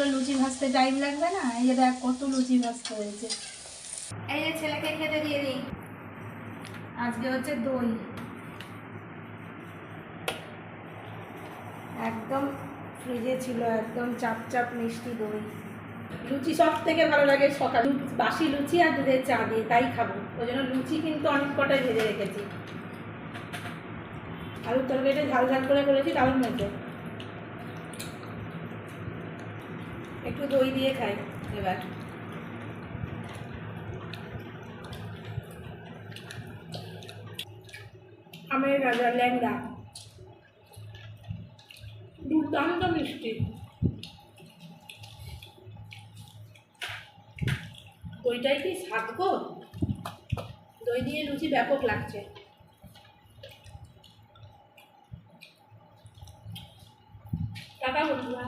হলে লুচি ভাজতে টাইম লাগবে না। এই যে দেখ কত লুচি ভাজতে হয়েছে। এই যে ছেলেকে খেতে দিয়ে দিই। আজকে হচ্ছে দই, একদম ফ্রিজে ছিল, একদম চাপ চাপ মিষ্টি দই। লুচি সব থেকে ভালো লাগে সকালে, বাসি লুচি আর দুধের চা দিয়ে, তাই খাবো। ওই জন্য লুচি কিন্তু অনেক কটাই ভেজে রেখেছি। আলুর তরকারিটা ঝাল ঝাল করে করেছি, দারুণ হয়েছে। একটু দই দিয়ে খাই এবার। আমের রাজা ল্যাংড়া, দুর্দান্ত মিষ্টি। দইটাই কি স্বাদ গো, দই দিয়ে লুচি ব্যাপক লাগছে। টাটা বন্ধুরা।